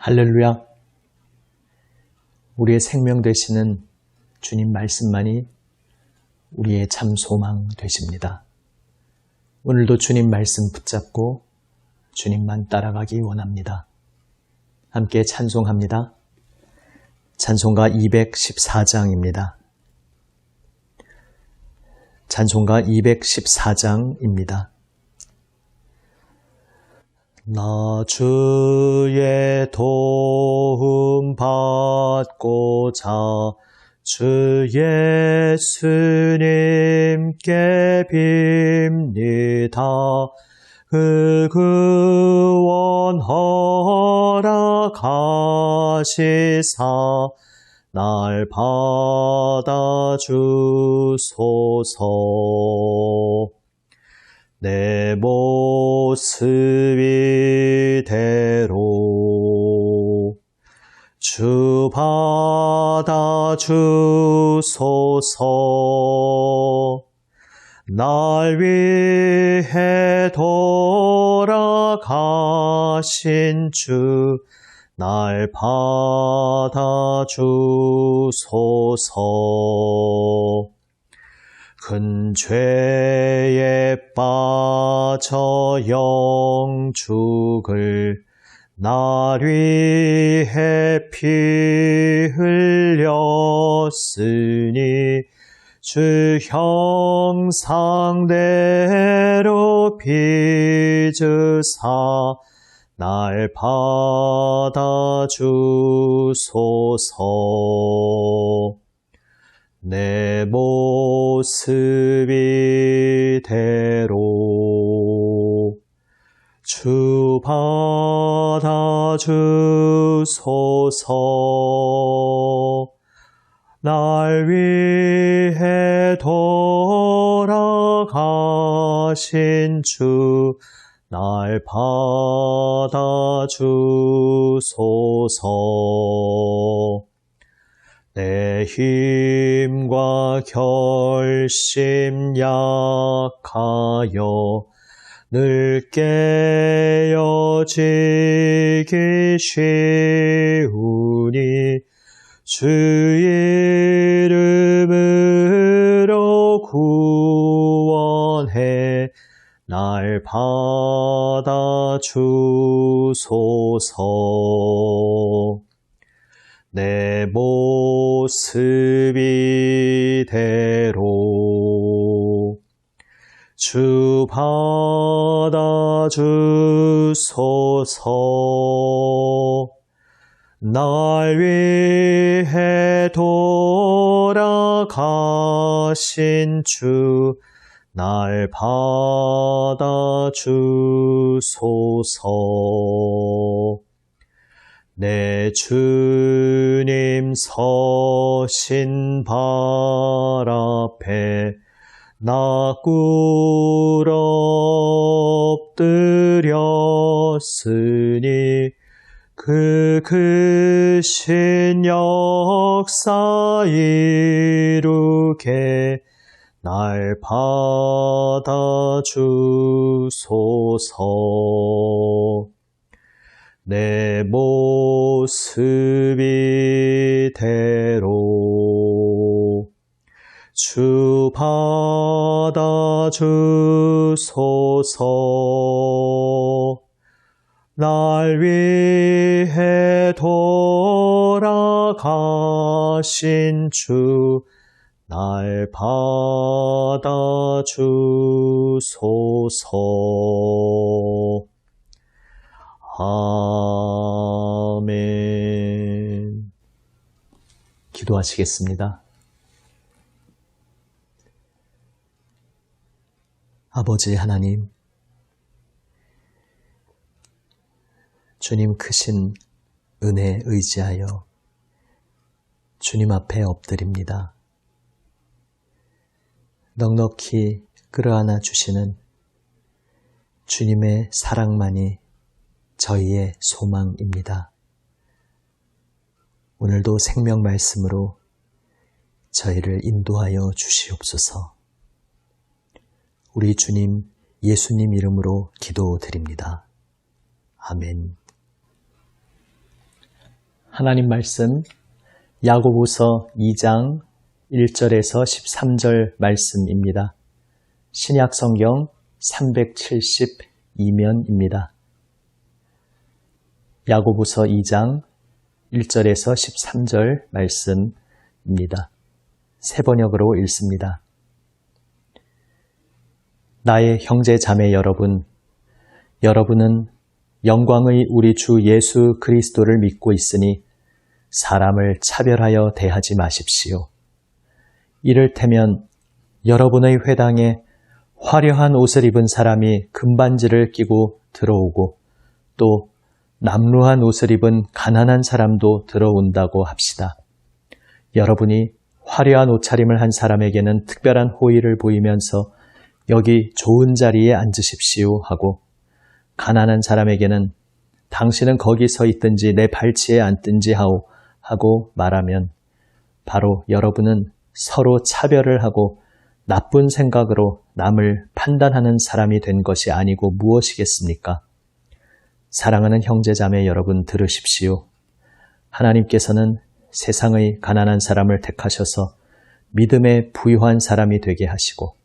할렐루야! 우리의 생명 되시는 주님 말씀만이 우리의 참 소망 되십니다. 오늘도 주님 말씀 붙잡고 주님만 따라가기 원합니다. 함께 찬송합니다. 찬송가 214장입니다. 찬송가 214장입니다. 나 주의 도움 받고자 주 예수님께 빕니다. 그 구원 허락하시사 날 받아주소서. 내 모습 이대로 주 받아주소서. 날 위해 돌아가신 주 날 받아주소서. 큰 죄에 빠져 영 죽을 날 위해 피 흘렸으니 주 형상대로 빚으사 날 받아주소서. 내 모습 이대로 주 받아주소서. 날 위해 돌아가신 주 날 받아주소서. 내 힘과 결심 약하여 늘 깨어지기 쉬우니 주 이름으로 구원해 날 받아주소서. 내 모습 이대로 주 받아주소서. 날 위해 돌아가신 주 날 받아주소서. 내 주님 서신 발 앞에 나 꿇어 엎드렸으니 그 크신 역사 이루게 날 받아주소서. 내 모습 이대로 주 받아주소서. 날 위해 돌아가신 주 날 받아주소서. 아멘. 기도하시겠습니다. 아버지 하나님, 주님 크신 은혜에 의지하여 주님 앞에 엎드립니다. 넉넉히 끌어안아 주시는 주님의 사랑만이 저희의 소망입니다. 오늘도 생명 말씀으로 저희를 인도하여 주시옵소서. 우리 주님 예수님 이름으로 기도드립니다. 아멘. 하나님 말씀 야고보서 2장 1절에서 13절 말씀입니다. 신약 성경 372면입니다. 야고보서 2장 1절에서 13절 말씀입니다. 새 번역으로 읽습니다. 나의 형제 자매 여러분, 여러분은 영광의 우리 주 예수 그리스도를 믿고 있으니 사람을 차별하여 대하지 마십시오. 이를테면 여러분의 회당에 화려한 옷을 입은 사람이 금반지를 끼고 들어오고 또 남루한 옷을 입은 가난한 사람도 들어온다고 합시다. 여러분이 화려한 옷차림을 한 사람에게는 특별한 호의를 보이면서 여기 좋은 자리에 앉으십시오 하고 가난한 사람에게는 당신은 거기 서 있든지 내 발치에 앉든지 하고 말하면 바로 여러분은 서로 차별을 하고 나쁜 생각으로 남을 판단하는 사람이 된 것이 아니고 무엇이겠습니까? 사랑하는 형제자매 여러분 들으십시오. 하나님께서는 세상의 가난한 사람을 택하셔서 믿음에 부유한 사람이 되게 하시고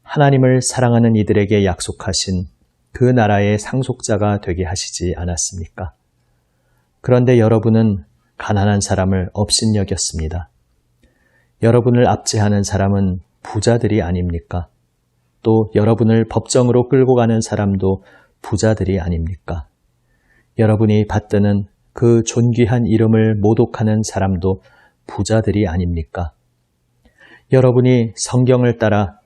하나님을 사랑하는 이들에게 약속하신 그 나라의 상속자가 되게 하시지 않았습니까? 그런데 여러분은 가난한 사람을 업신여겼습니다. 여러분을 압제하는 사람은 부자들이 아닙니까? 또 여러분을 법정으로 끌고 가는 사람도 부자들이 아닙니까? 여러분이 받드는 그 존귀한 이름을 모독하는 사람도 부자들이 아닙니까? 여러분이 성경을 따라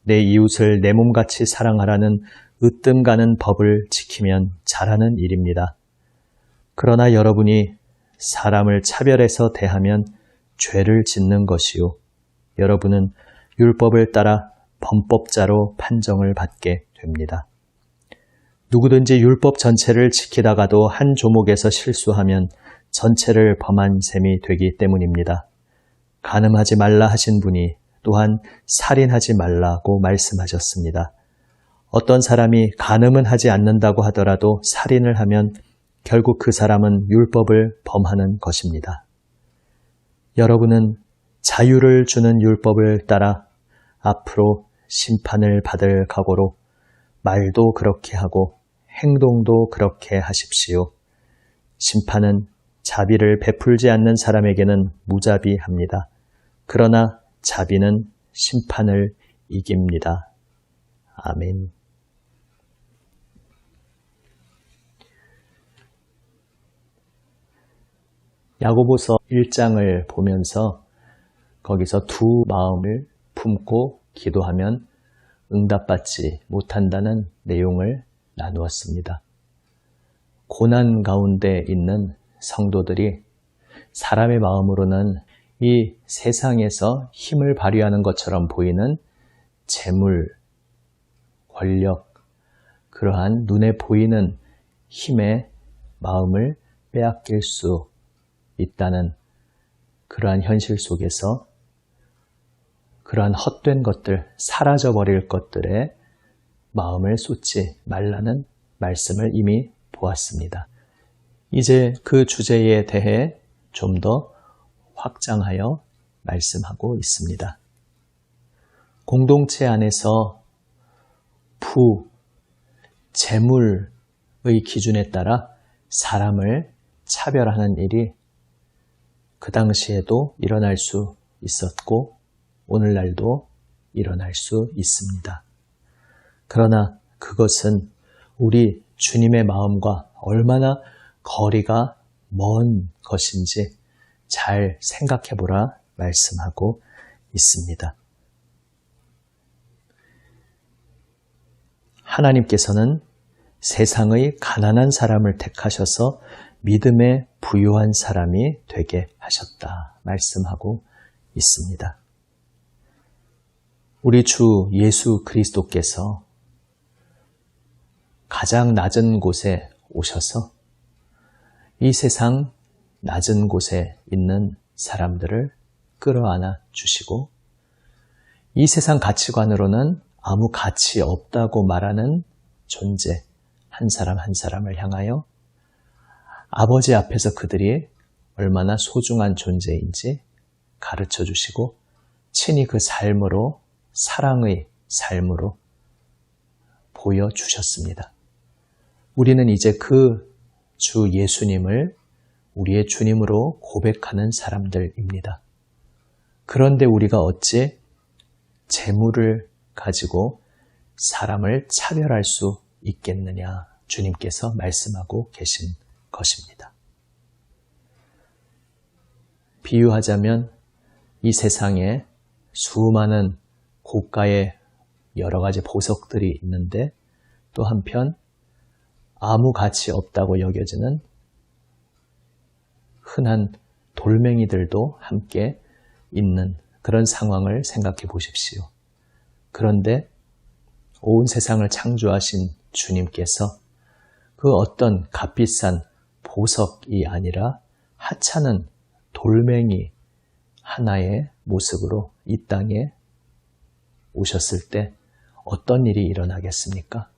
내 이웃을 내 몸같이 사랑하라는 으뜸 가는 법을 지키면 잘하는 일입니다. 그러나 여러분이 사람을 차별해서 대하면 죄를 짓는 것이요. 여러분은 율법을 따라 범법자로 판정을 받게 됩니다. 누구든지 율법 전체를 지키다가도 한 조목에서 실수하면 전체를 범한 셈이 되기 때문입니다. 간음하지 말라 하신 분이 또한 살인하지 말라고 말씀하셨습니다. 어떤 사람이 간음은 하지 않는다고 하더라도 살인을 하면 결국 그 사람은 율법을 범하는 것입니다. 여러분은 자유를 주는 율법을 따라 앞으로 심판을 받을 각오로 말도 그렇게 하고 행동도 그렇게 하십시오. 심판은 자비를 베풀지 않는 사람에게는 무자비합니다. 그러나 자비는 심판을 이깁니다. 아멘. 야고보서 1장을 보면서 거기서 두 마음을 품고 기도하면 응답받지 못한다는 내용을 나누었습니다. 고난 가운데 있는 성도들이 사람의 마음으로는 이 세상에서 힘을 발휘하는 것처럼 보이는 재물, 권력, 그러한 눈에 보이는 힘의 마음을 빼앗길 수 있다는 그러한 현실 속에서 그러한 헛된 것들, 사라져버릴 것들에 마음을 쏟지 말라는 말씀을 이미 보았습니다. 이제 그 주제에 대해 좀 더 확장하여 말씀하고 있습니다. 공동체 안에서 재물의 기준에 따라 사람을 차별하는 일이 그 당시에도 일어날 수 있었고 오늘날도 일어날 수 있습니다. 그러나 그것은 우리 주님의 마음과 얼마나 거리가 먼 것인지 잘 생각해보라 말씀하고 있습니다. 하나님께서는 세상의 가난한 사람을 택하셔서 믿음에 부유한 사람이 되게 하셨다 말씀하고 있습니다. 우리 주 예수 그리스도께서 가장 낮은 곳에 오셔서 이 세상 낮은 곳에 있는 사람들을 끌어안아 주시고 이 세상 가치관으로는 아무 가치 없다고 말하는 존재 한 사람 한 사람을 향하여 아버지 앞에서 그들이 얼마나 소중한 존재인지 가르쳐 주시고 친히 그 삶으로 사랑의 삶으로 보여주셨습니다. 우리는 이제 그 주 예수님을 우리의 주님으로 고백하는 사람들입니다. 그런데 우리가 어찌 재물을 가지고 사람을 차별할 수 있겠느냐 주님께서 말씀하고 계신 것입니다. 비유하자면 이 세상에 수많은 고가의 여러 가지 보석들이 있는데 또 한편 아무 가치 없다고 여겨지는 흔한 돌멩이들도 함께 있는 그런 상황을 생각해 보십시오. 그런데 온 세상을 창조하신 주님께서 그 어떤 값비싼 보석이 아니라 하찮은 돌멩이 하나의 모습으로 이 땅에 오셨을 때 어떤 일이 일어나겠습니까?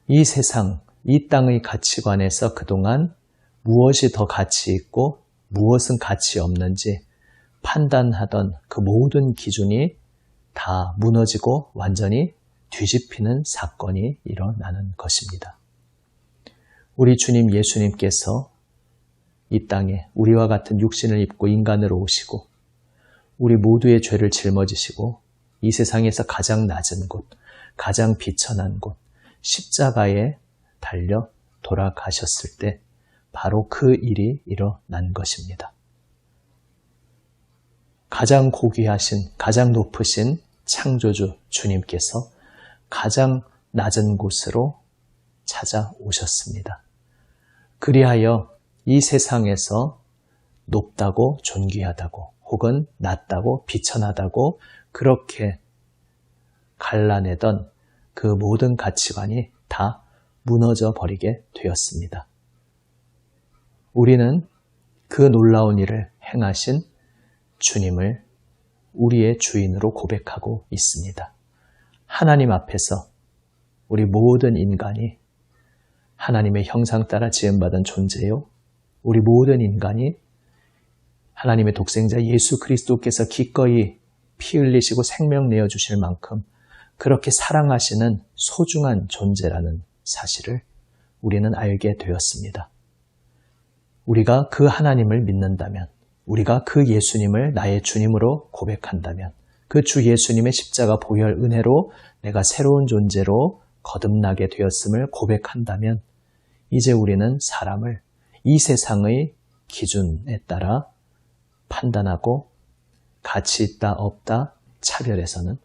이 세상, 이 땅의 가치관에서 그동안 무엇이 더 가치 있고 무엇은 가치 없는지 판단하던 그 모든 기준이 다 무너지고 완전히 뒤집히는 사건이 일어나는 것입니다. 우리 주님 예수님께서 이 땅에 우리와 같은 육신을 입고 인간으로 오시고 우리 모두의 죄를 짊어지시고 이 세상에서 가장 낮은 곳, 가장 비천한 곳, 십자가에 달려 돌아가셨을 때 바로 그 일이 일어난 것입니다. 가장 고귀하신, 가장 높으신 창조주 주님께서 가장 낮은 곳으로 찾아오셨습니다. 그리하여 이 세상에서 높다고 존귀하다고 혹은 낮다고 비천하다고 그렇게 갈라내던 그 모든 가치관이 다 무너져 버리게 되었습니다. 우리는 그 놀라운 일을 행하신 주님을 우리의 주인으로 고백하고 있습니다. 하나님 앞에서 우리 모든 인간이 하나님의 형상 따라 지음받은 존재요. 우리 모든 인간이 하나님의 독생자 예수 그리스도께서 기꺼이 피 흘리시고 생명 내어주실 만큼 그렇게 사랑하시는 소중한 존재라는 사실을 우리는 알게 되었습니다. 우리가 그 하나님을 믿는다면, 우리가 그 예수님을 나의 주님으로 고백한다면, 그 주 예수님의 십자가 보혈 은혜로 내가 새로운 존재로 거듭나게 되었음을 고백한다면 이제 우리는 사람을 이 세상의 기준에 따라 판단하고 가치 있다 없다 차별해서는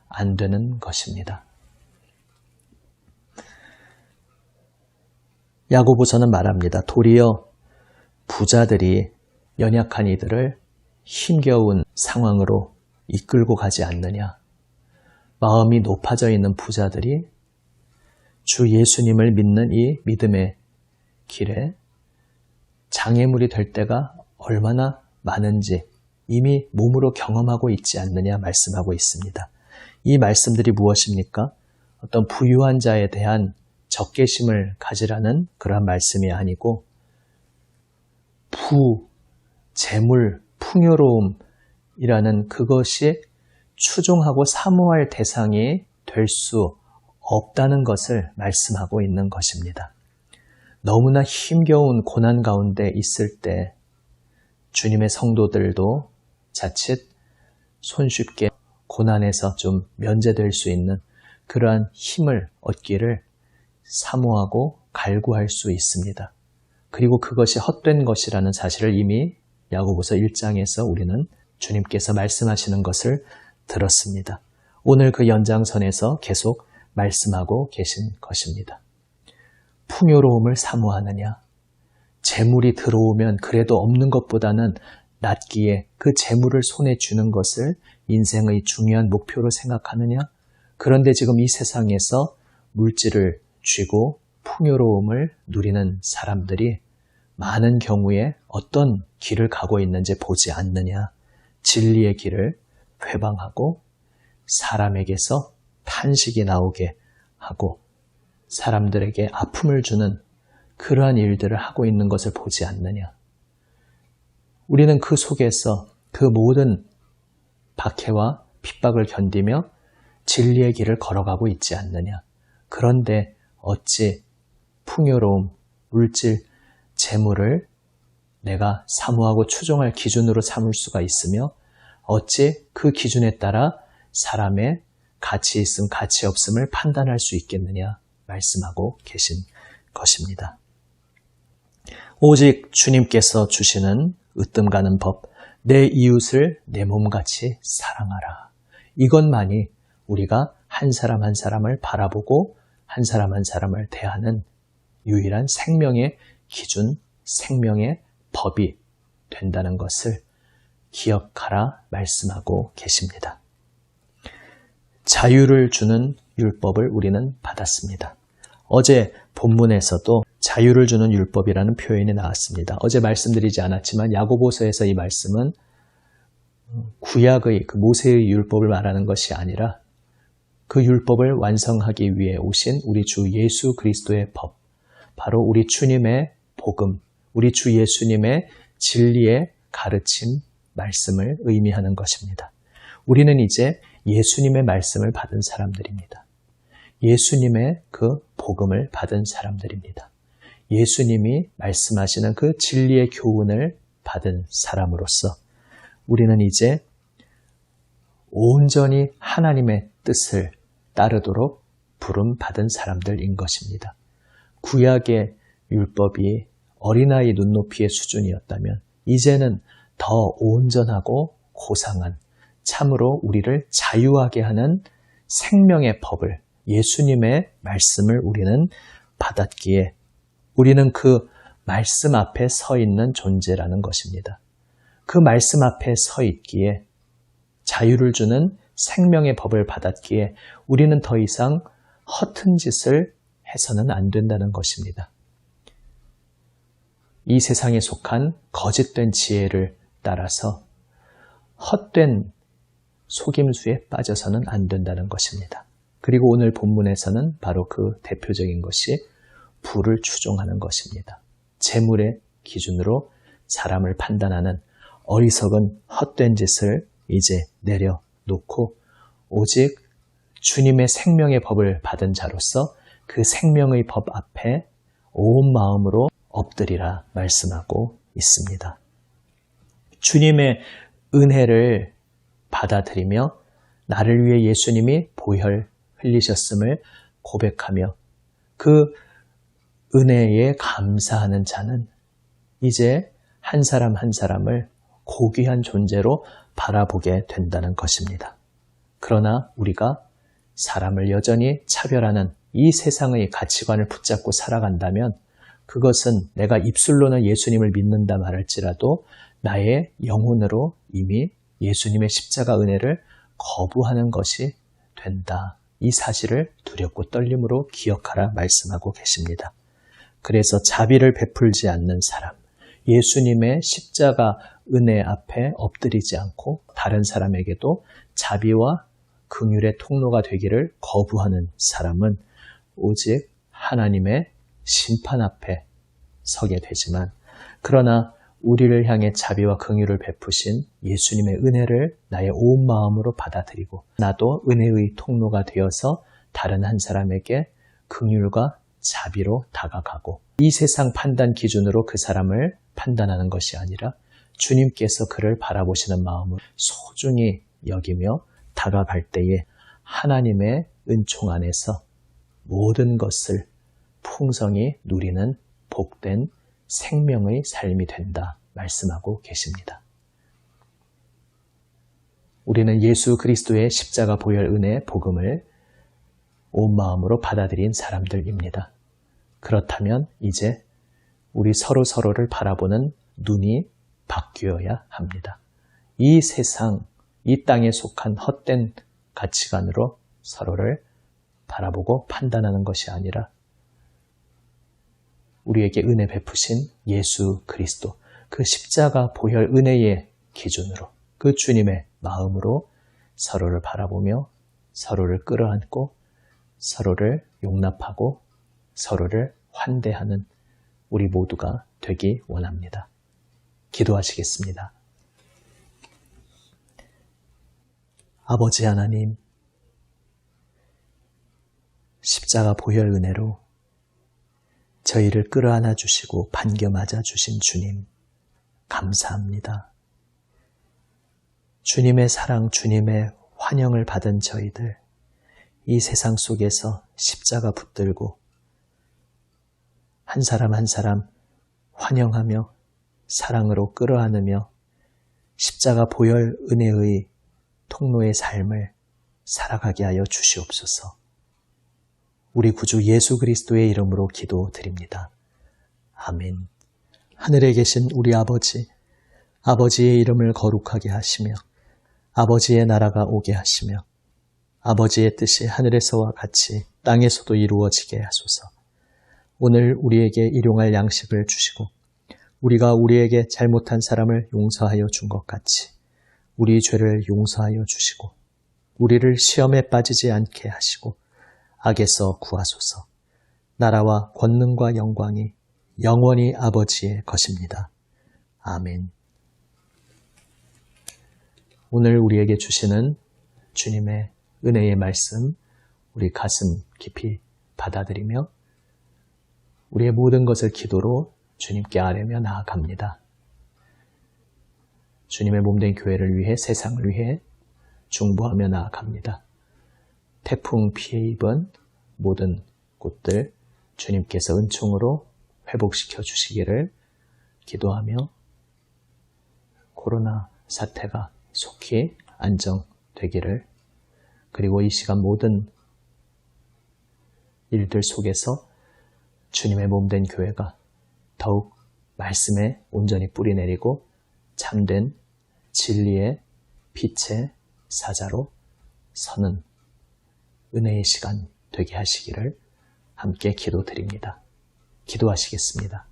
안 되는 것입니다. 야고보서는 말합니다. 도리어 부자들이 연약한 이들을 힘겨운 상황으로 이끌고 가지 않느냐. 마음이 높아져 있는 부자들이 주 예수님을 믿는 이 믿음의 길에 장애물이 될 때가 얼마나 많은지 이미 몸으로 경험하고 있지 않느냐 말씀하고 있습니다. 이 말씀들이 무엇입니까? 어떤 부유한 자에 대한 적개심을 가지라는 그러한 말씀이 아니고 재물, 풍요로움이라는 그것이 추종하고 사모할 대상이 될 수 없다는 것을 말씀하고 있는 것입니다. 너무나 힘겨운 고난 가운데 있을 때 주님의 성도들도 자칫 손쉽게 고난에서 좀 면제될 수 있는 그러한 힘을 얻기를 사모하고 갈구할 수 있습니다. 그리고 그것이 헛된 것이라는 사실을 이미 야고보서 1장에서 우리는 주님께서 말씀하시는 것을 들었습니다. 오늘 그 연장선에서 계속 말씀하고 계신 것입니다. 풍요로움을 사모하느냐? 재물이 들어오면 그래도 없는 것보다는 낫기에 그 재물을 손에 쥐는 것을 인생의 중요한 목표로 생각하느냐? 그런데 지금 이 세상에서 물질을 쥐고 풍요로움을 누리는 사람들이 많은 경우에 어떤 길을 가고 있는지 보지 않느냐? 진리의 길을 회방하고 사람에게서 탄식이 나오게 하고 사람들에게 아픔을 주는 그러한 일들을 하고 있는 것을 보지 않느냐. 우리는 그 속에서 그 모든 박해와 핍박을 견디며 진리의 길을 걸어가고 있지 않느냐. 그런데 어찌 풍요로움, 물질, 재물을 내가 사모하고 추종할 기준으로 삼을 수가 있으며 어찌 그 기준에 따라 사람의 가치 있음, 가치 없음을 판단할 수 있겠느냐 말씀하고 계신 것입니다. 오직 주님께서 주시는 으뜸 가는 법, 내 이웃을 내 몸같이 사랑하라. 이것만이 우리가 한 사람 한 사람을 바라보고 한 사람 한 사람을 대하는 유일한 생명의 기준, 생명의 법이 된다는 것을 기억하라 말씀하고 계십니다. 자유를 주는 율법을 우리는 받았습니다. 어제 본문에서도 자유를 주는 율법이라는 표현이 나왔습니다. 어제 말씀드리지 않았지만 야고보서에서 이 말씀은 구약의 그 모세의 율법을 말하는 것이 아니라 그 율법을 완성하기 위해 오신 우리 주 예수 그리스도의 법, 바로 우리 주님의 복음, 우리 주 예수님의 진리의 가르침, 말씀을 의미하는 것입니다. 우리는 이제 예수님의 말씀을 받은 사람들입니다. 예수님의 그 복음을 받은 사람들입니다. 예수님이 말씀하시는 그 진리의 교훈을 받은 사람으로서 우리는 이제 온전히 하나님의 뜻을 따르도록 부름받은 사람들인 것입니다. 구약의 율법이 어린아이 눈높이의 수준이었다면 이제는 더 온전하고 고상한 참으로 우리를 자유하게 하는 생명의 법을 예수님의 말씀을 우리는 받았기에 우리는 그 말씀 앞에 서 있는 존재라는 것입니다. 그 말씀 앞에 서 있기에 자유를 주는 생명의 법을 받았기에 우리는 더 이상 허튼 짓을 해서는 안 된다는 것입니다. 이 세상에 속한 거짓된 지혜를 따라서 헛된 속임수에 빠져서는 안 된다는 것입니다. 그리고 오늘 본문에서는 바로 그 대표적인 것이 부를 추종하는 것입니다. 재물의 기준으로 사람을 판단하는 어리석은 헛된 짓을 이제 내려놓고 오직 주님의 생명의 법을 받은 자로서 그 생명의 법 앞에 온 마음으로 엎드리라 말씀하고 있습니다. 주님의 은혜를 받아들이며 나를 위해 예수님이 보혈 흘리셨음을 고백하며 그 은혜에 감사하는 자는 이제 한 사람 한 사람을 고귀한 존재로 바라보게 된다는 것입니다. 그러나 우리가 사람을 여전히 차별하는 이 세상의 가치관을 붙잡고 살아간다면 그것은 내가 입술로는 예수님을 믿는다 말할지라도 나의 영혼으로 이미 예수님의 십자가 은혜를 거부하는 것이 된다. 이 사실을 두렵고 떨림으로 기억하라 말씀하고 계십니다. 그래서 자비를 베풀지 않는 사람, 예수님의 십자가 은혜 앞에 엎드리지 않고 다른 사람에게도 자비와 긍휼의 통로가 되기를 거부하는 사람은 오직 하나님의 심판 앞에 서게 되지만 그러나 우리를 향해 자비와 긍휼을 베푸신 예수님의 은혜를 나의 온 마음으로 받아들이고 나도 은혜의 통로가 되어서 다른 한 사람에게 긍휼과 자비로 다가가고 이 세상 판단 기준으로 그 사람을 판단하는 것이 아니라 주님께서 그를 바라보시는 마음을 소중히 여기며 다가갈 때에 하나님의 은총 안에서 모든 것을 풍성히 누리는 복된 생명의 삶이 된다 말씀하고 계십니다. 우리는 예수 그리스도의 십자가 보혈 은혜의 복음을 온 마음으로 받아들인 사람들입니다. 그렇다면 이제 우리 서로를 바라보는 눈이 바뀌어야 합니다. 이 세상, 이 땅에 속한 헛된 가치관으로 서로를 바라보고 판단하는 것이 아니라 우리에게 은혜 베푸신 예수 그리스도, 그 십자가 보혈 은혜의 기준으로 그 주님의 마음으로 서로를 바라보며 서로를 끌어안고 서로를 용납하고 서로를 환대하는 우리 모두가 되기 원합니다. 기도하시겠습니다. 아버지 하나님, 십자가 보혈 은혜로 저희를 끌어안아 주시고 반겨 맞아 주신 주님, 감사합니다. 주님의 사랑, 주님의 환영을 받은 저희들, 이 세상 속에서 십자가 붙들고 한 사람 한 사람 환영하며 사랑으로 끌어안으며 십자가 보혈 은혜의 통로의 삶을 살아가게 하여 주시옵소서. 우리 구주 예수 그리스도의 이름으로 기도드립니다. 아멘. 하늘에 계신 우리 아버지, 아버지의 이름을 거룩하게 하시며 아버지의 나라가 오게 하시며 아버지의 뜻이 하늘에서와 같이 땅에서도 이루어지게 하소서. 오늘 우리에게 일용할 양식을 주시고 우리가 우리에게 잘못한 사람을 용서하여 준 것 같이 우리 죄를 용서하여 주시고 우리를 시험에 빠지지 않게 하시고 악에서 구하소서. 나라와 권능과 영광이 영원히 아버지의 것입니다. 아멘. 오늘 우리에게 주시는 주님의 은혜의 말씀, 우리 가슴 깊이 받아들이며 우리의 모든 것을 기도로 주님께 아뢰며 나아갑니다. 주님의 몸된 교회를 위해, 세상을 위해 중보하며 나아갑니다. 태풍 피해 입은 모든 곳들 주님께서 은총으로 회복시켜 주시기를 기도하며 코로나 사태가 속히 안정되기를, 그리고 이 시간 모든 일들 속에서 주님의 몸된 교회가 더욱 말씀에 온전히 뿌리내리고 참된 진리의 빛의 사자로 서는 은혜의 시간 되게 하시기를 함께 기도드립니다. 기도하시겠습니다.